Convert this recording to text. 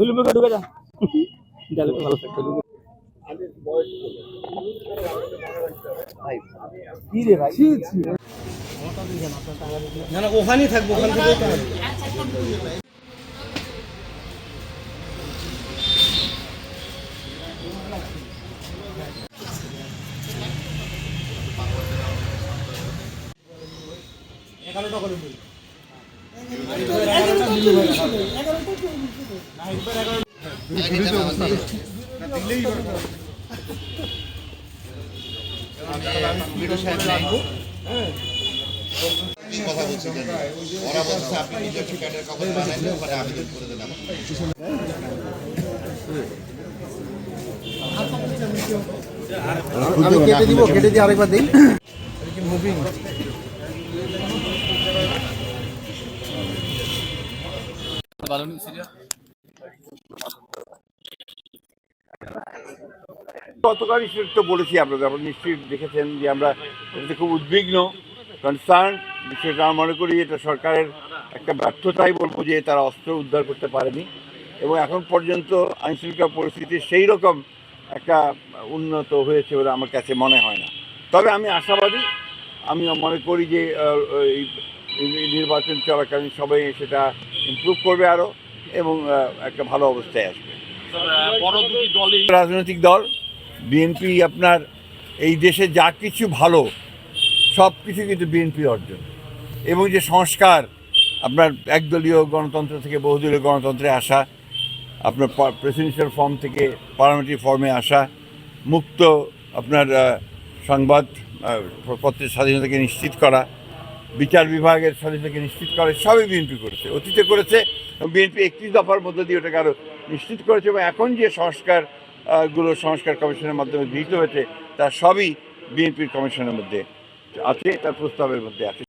ঢুকে যা গেলে তো ভালো থাকতো ঢুকে কি রে ভাই না না ওখানেই থাকবো ওখান থেকে কথা বলছি ওরা বলছে আপনি নিজের ঠিকানার কাগজ বানাইলে ওখানে আবেদন করে দিলাম আমি কেটে দিয়ে আরেকবার দিই মুভিং গতকাল তো বলেছি আপনাদের আপনারা নিশ্চয়ই দেখেছেন যে আমরা এটাতে খুব উদ্বিগ্ন কনসার্ন বিষয়টা আমরা মনে করি এটা সরকারের একটা ব্যর্থতাই বলবো যে তারা অস্ত্র উদ্ধার করতে পারেনি এবং এখন পর্যন্ত আইনশৃঙ্খলা পরিস্থিতি সেই রকম একটা উন্নত হয়েছে বলে আমার কাছে মনে হয় না তবে আমি আশাবাদী আমি মনে করি যে এই নির্বাচন চলাকালীন সবাই সেটা ইমপ্রুভ করবে আরও এবং একটা ভালো অবস্থায় আসবে রাজনৈতিক দল বিএনপি আপনার এই দেশে যা কিছু ভালো সব কিছু কিন্তু বিএনপির অর্জন এবং যে সংস্কার আপনার একদলীয় গণতন্ত্র থেকে বহুদলীয় গণতন্ত্রে আসা আপনার প্রেসিডেন্সিয়াল ফর্ম থেকে পার্লামেন্টারি ফর্মে আসা মুক্ত আপনার সংবাদ পত্রের স্বাধীনতাকে নিশ্চিত করা বিচার বিভাগের স্বাধীনতাকে নিশ্চিত করা সবই বিএনপি করেছে অতীতে করেছে বিএনপি 31 দফার মধ্যে দিয়ে ওটাকে আরও নিশ্চিত করেছে এবং এখন যে সংস্কার কমিশনের মাধ্যমে গৃহীত হয়েছে তার সবই বিএনপির কমিশনের মধ্যে আছে তার প্রস্তাবের মধ্যে আছে